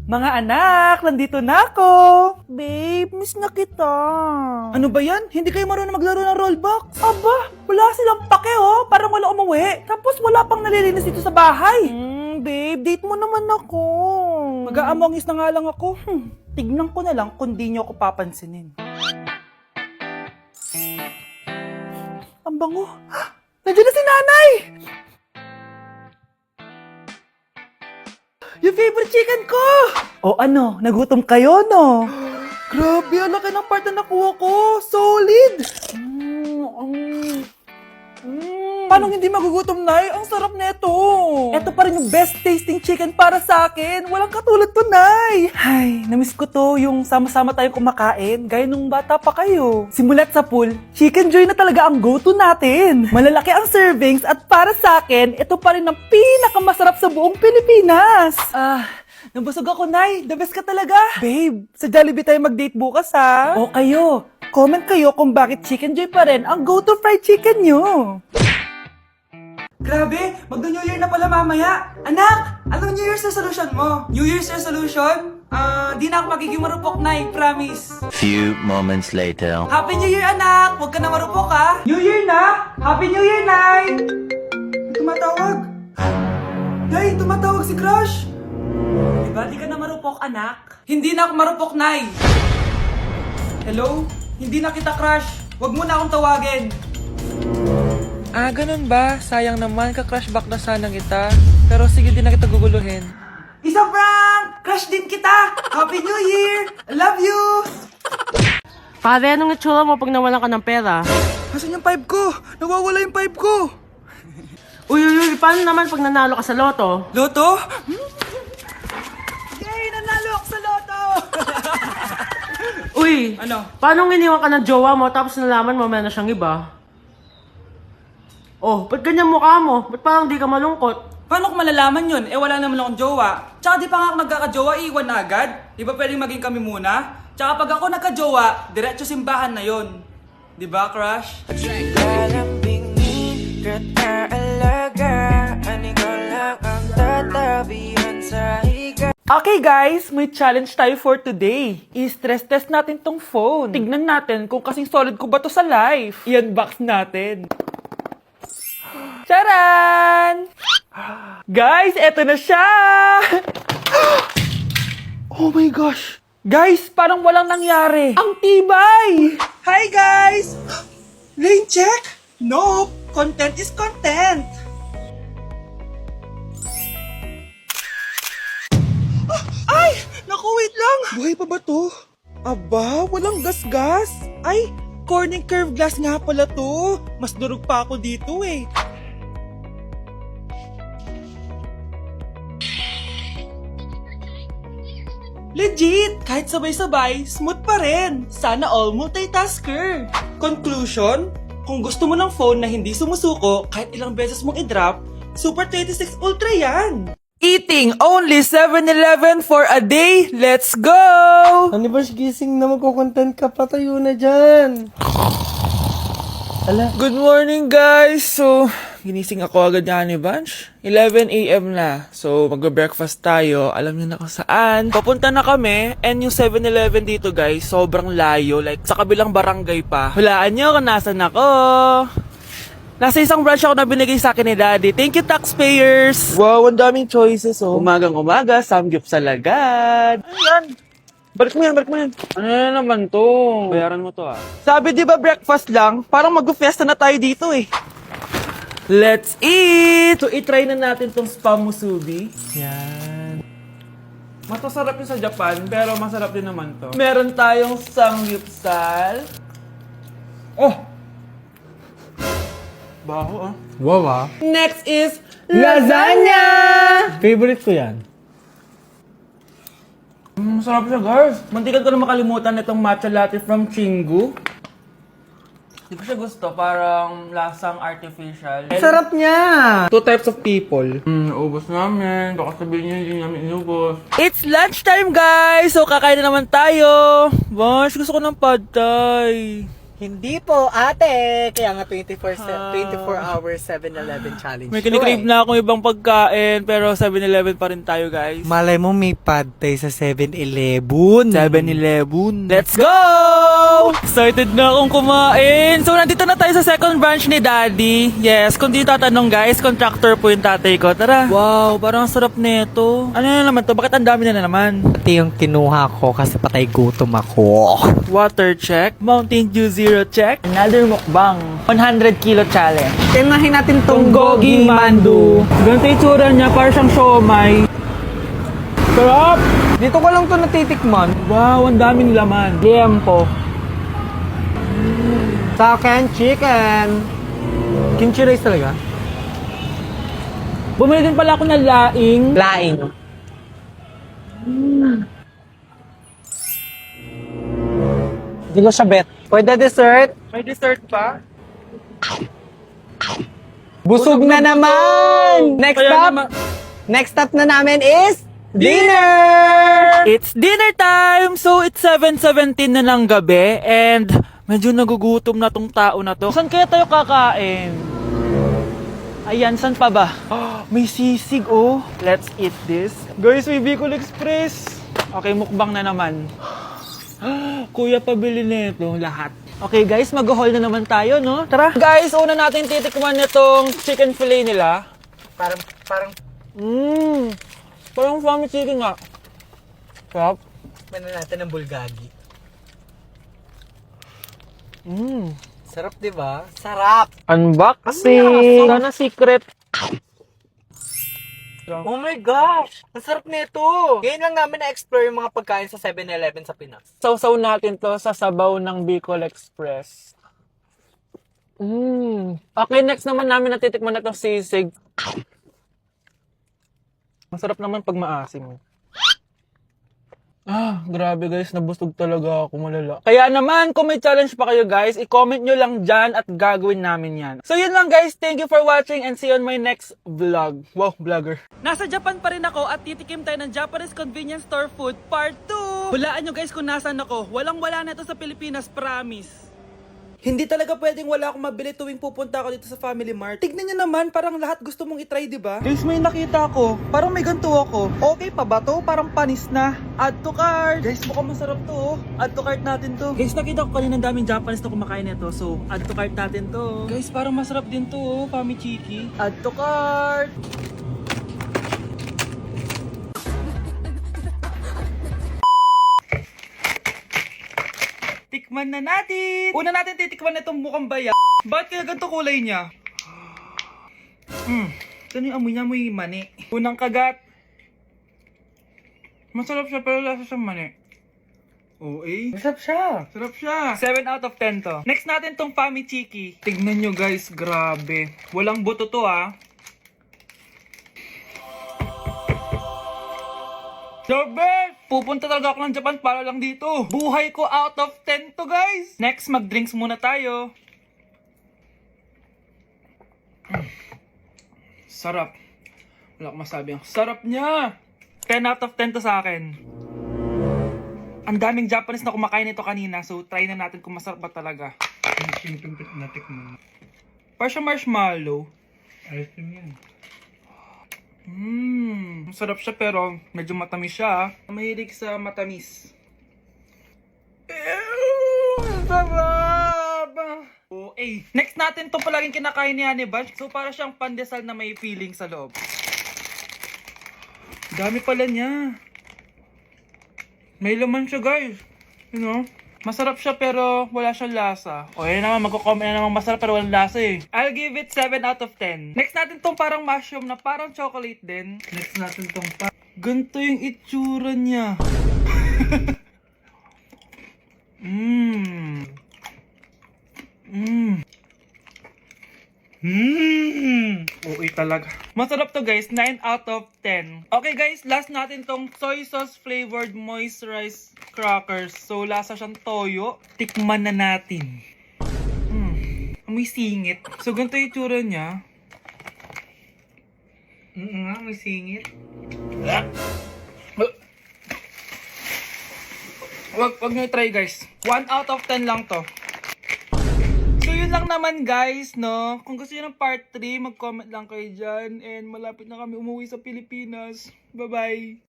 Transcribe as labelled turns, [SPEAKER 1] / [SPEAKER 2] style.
[SPEAKER 1] Mga anak, nandito na ako! Babe, miss na kita. Ano ba yan? Hindi kayo marunong maglaro ng rollbox? Aba, wala silang pake oh. Parang wala umuwi. Tapos wala pang nalilinis dito sa bahay. Babe, date mo naman ako. Mag-aamongis na nga lang ako. Tignan ko na lang kung di nyo ako papansinin. Ang bango. Nandiyan na si nanay! Yung favorite chicken ko! O ano, nagutom kayo, no? Grabe, ang laki ng part na nakuha ko. Solid! Paano hindi magugutom, Nay? Ang sarap nito. Ito pa rin yung best tasting chicken para sa akin. Walang katulad to, Nay. Ay, namiss ko to yung sama-sama tayong kumakain, gaya nung bata pa kayo. Simulat sa pool, Chicken Joy na talaga ang go-to natin. Malalaki ang servings at para sa akin, ito pa rin ang pinakamasarap sa buong Pilipinas. Nabusog ako, Nay. The best ka talaga. Babe, sa Jollibee tayo mag-date bukas, ha? O kayo, comment kayo kung bakit Chicken Joy pa rin ang go-to fried chicken nyo. Grabe, mag-New Year na pala mamaya. Anak, anong New Year's resolution mo? New Year's resolution? Di na ako magiging marupok, Nay, promise.
[SPEAKER 2] Few moments later.
[SPEAKER 1] Happy New Year, anak! Huwag ka na marupok, ha? New Year na! Happy New Year, Nay! Tumatawag. Nay, tumatawag si Crush. Diba, di ka na marupok, anak? Hindi na ako marupok, Nay. Hello? Hindi na kita crush. Huwag mo na akong tawagin.
[SPEAKER 3] Ganun ba? Sayang naman, ka-crush back na sana kita. Pero sige, di na kita guguluhin.
[SPEAKER 1] Isang prank! Crush din kita! Happy New Year! I love you!
[SPEAKER 4] Pare, anong itsura mo pag nawalan ka ng pera?
[SPEAKER 1] Asan yung 5 ko? Nawawala yung 5 ko!
[SPEAKER 4] Uy, paano naman pag nanalo ka sa loto?
[SPEAKER 1] Loto? Yay! Nanalo ako sa loto!
[SPEAKER 4] Uy,
[SPEAKER 1] Ano?
[SPEAKER 4] paano iniwan ka ng jowa mo tapos nalaman mo meron na siyang iba? Oh, ba't ganyan mukha mo? Ba't parang di ka malungkot?
[SPEAKER 1] Paano ko malalaman yun? Wala naman akong jowa. Tsaka di pa nga ako nagkakajowa, iiwan na agad. Di ba pwedeng maging kami muna? Tsaka pag ako nagkajowa, diretso simbahan na yon. Di ba, Crush?
[SPEAKER 5] Lalambingin kita alagaan, ikaw lang ang tatabihan sa higa.
[SPEAKER 1] Okay guys, may challenge tayo for today. I-stress test natin tong phone. Tignan natin kung kasing solid ko ba to sa life. I-unbox natin. Charan! Guys, eto na siya! Oh my gosh! Guys, parang walang nangyari. Ang tibay! Hi guys! Lane check? Nope! Content is content! Ay! Naku, wait lang! Buhay pa ba to? Aba, walang gas-gas! Ay, corning curve glass nga pala to! Mas durog pa ako dito eh. Legit! Kahit sabay-sabay, smooth pa rin. Sana all multitasker. Conclusion? Kung gusto mo ng phone na hindi sumusuko kahit ilang beses mong i-drop, Super 26 Ultra yan! Eating only 7-Eleven for a day. Let's go!
[SPEAKER 3] Ano ba, gising na magkukontent ka? Patayo na dyan.
[SPEAKER 1] Good morning, guys! So, ginising ako agad nga ni Bunch. 11 a.m. na. So, magbe-breakfast tayo. Alam niyo na kung saan. Papunta na kami. And yung 7-Eleven dito, guys, sobrang layo. Like, sa kabilang barangay pa. Hulaan niyo kung nasan ako. Nasa isang branch ako na binigay sa akin ni Daddy. Thank you, taxpayers!
[SPEAKER 3] Wow, ang daming choices, oh.
[SPEAKER 1] Umagang-umaga, samgyup sa lagad. Ano yan? Balik mo yan. Ano na naman to? Bayaran mo to Sabi di ba breakfast lang? Parang mag-fiesta na tayo dito eh. Let's eat! So, itry na natin tong spam musubi. Yan. Masasarap yun sa Japan, pero masarap din naman to. Meron tayong samgyupsal. Oh! Baho
[SPEAKER 3] Wow,
[SPEAKER 1] Next is lasagna!
[SPEAKER 3] Favorite ko yan.
[SPEAKER 1] Masarap siya, guys. Mantikan ko na makalimutan itong matcha latte from Chingu. Hindi ko siya gusto. Parang lasang artificial.
[SPEAKER 3] Sarap niya!
[SPEAKER 1] Two types of people. Ubus namin. Baka sabihin niyo hindi namin inubos. It's lunchtime, guys! So, kakain na naman tayo. Bosh, gusto ko ng pad thai.
[SPEAKER 6] Hindi po, ate. Kaya nga 24 hours 7-Eleven challenge.
[SPEAKER 1] May kinikrave na akong ibang pagkain, pero 7-Eleven pa rin tayo, guys.
[SPEAKER 6] Malay mo may pad tayo sa 7-Eleven.
[SPEAKER 1] 7-Eleven. Let's go! Excited na akong kumain. So, nandito na tayo sa second branch ni Daddy. Yes, kung di tatanong guys, contractor po yung tatay ko. Tara. Wow, parang ang sarap nito. Ano na naman to? Bakit ang dami na naman?
[SPEAKER 6] Ate yung kinuha ko kasi patay gutom ako.
[SPEAKER 1] Water check. Mountain Dew Zero check. Another mukbang. 100 kilo challenge.
[SPEAKER 6] Kinahin natin tong
[SPEAKER 1] Gogi Mandu. Ganito yung tsura niya, parang siyang siomay. Sarap!
[SPEAKER 6] Dito ko lang to natitikman.
[SPEAKER 1] Wow, ang daming laman. Liempo.
[SPEAKER 6] Sa akin, chicken. Kimchi rice talaga?
[SPEAKER 1] Bumili din pala ako ng laing.
[SPEAKER 6] Laing. Hindi ko siya bet. Pwede dessert?
[SPEAKER 1] May dessert pa?
[SPEAKER 6] Busog na naman! Next
[SPEAKER 1] Kaya
[SPEAKER 6] stop!
[SPEAKER 1] naman-
[SPEAKER 6] Next stop na namin is dinner!
[SPEAKER 1] It's dinner time! So, it's 7:17 na ng gabi and medyo nagugutom na tong tao na to. Saan kaya tayo kakain? Ayan, saan pa ba? May sisig, oh. Let's eat this. Guys, may Bicol Express. Okay, mukbang na naman. Kuya, pabili nito lahat. Okay guys, mag-haul na naman tayo, no? Tara! Guys, una natin titikman nitong chicken fillet nila.
[SPEAKER 6] Parang,
[SPEAKER 1] Parang family chicken nga. Sarap.
[SPEAKER 6] ano natin ng bulgagi.
[SPEAKER 1] Mmm.
[SPEAKER 6] Sarap, di ba? Sarap!
[SPEAKER 1] Unboxing! Sana secret.
[SPEAKER 6] Oh my gosh! Ang sarap nito! Ngayon lang namin na-explore yung mga pagkain sa 7-Eleven sa Pinas.
[SPEAKER 1] Sausaw natin to sa sabaw ng Bicol Express. Okay, next naman namin natitikman na itong sisig. Masarap naman pag maasim. Grabe guys, nabusog talaga ako, malala. Kaya naman, kung may challenge pa kayo guys, i-comment nyo lang dyan at gagawin namin yan. So yun lang guys, thank you for watching and see you on my next vlog. Wow, vlogger. Nasa Japan pa rin ako at titikim tayo ng Japanese convenience store food part 2. Hulaan nyo guys kung nasan ako. Walang-wala na ito sa Pilipinas, promise. Hindi talaga pwedeng wala akong mabili tuwing pupunta ako dito sa Family Mart. Tignan nyo naman, parang lahat gusto mong itry, di ba? Guys, may nakita ko. Parang may ganito ako. Okay pa ba to? Parang panis na. Add to cart. Guys, mukhang masarap to, oh. Add to cart natin to. Guys, nakita ko kanina daming Japanese na kumakain nito. So, add to cart natin to. Guys, parang masarap din to, oh. Pamichiki. Add to cart. Tikman na natin! Una natin titikman na itong mukhang baya. Bakit kaya ganito kulay niya? Ito yung amoy niya, amoy mani. Unang kagat. Masarap siya pero lasa siyang mani. Oo eh.
[SPEAKER 6] Masarap siya!
[SPEAKER 1] Sarap siya. 7 out of 10 to. Next natin tong Pamichiki. Tignan nyo guys, grabe. Walang buto to ah. The best! Pupunta talaga ako ng Japan para lang dito. Buhay ko out of 10 to guys. Next, mag-drinks muna tayo. Sarap. Wala akong masabi. Ang sarap niya. 10 out of 10 to sa akin. Ang daming Japanese na kumakain nito kanina. So, try na natin kung masarap ba talaga. Parang siya marshmallow. Ayos din yan. Masarap siya pero medyo matamis siya. Mahilig sa matamis. Sarap! Okay. Next natin to palaging kinakain ni Honey Bunch. So para siyang pandesal na may feeling sa loob. Dami pala niya. May laman siya guys. You know? Masarap siya pero wala siyang lasa. O yun naman, magko-comment na naman masarap pero walang lasa eh. I'll give it 7 out of 10. Next natin tong parang mushroom na parang chocolate din. Next natin tong ganito yung itsura niya. Uy talaga. Masarap to guys, 9 out of 10. Okay guys, last natin tong soy sauce flavored moisturized crackers. So lasa siyang toyo. Tikman na natin. Amoy singit. So ganito yung itsura niya. May singit. Wag nyo i-try guys. 1 out of 10 lang to. yun lang naman guys, no? Kung gusto nyo ng part 3, mag-comment lang kayo dyan. And malapit na kami umuwi sa Pilipinas. Bye-bye!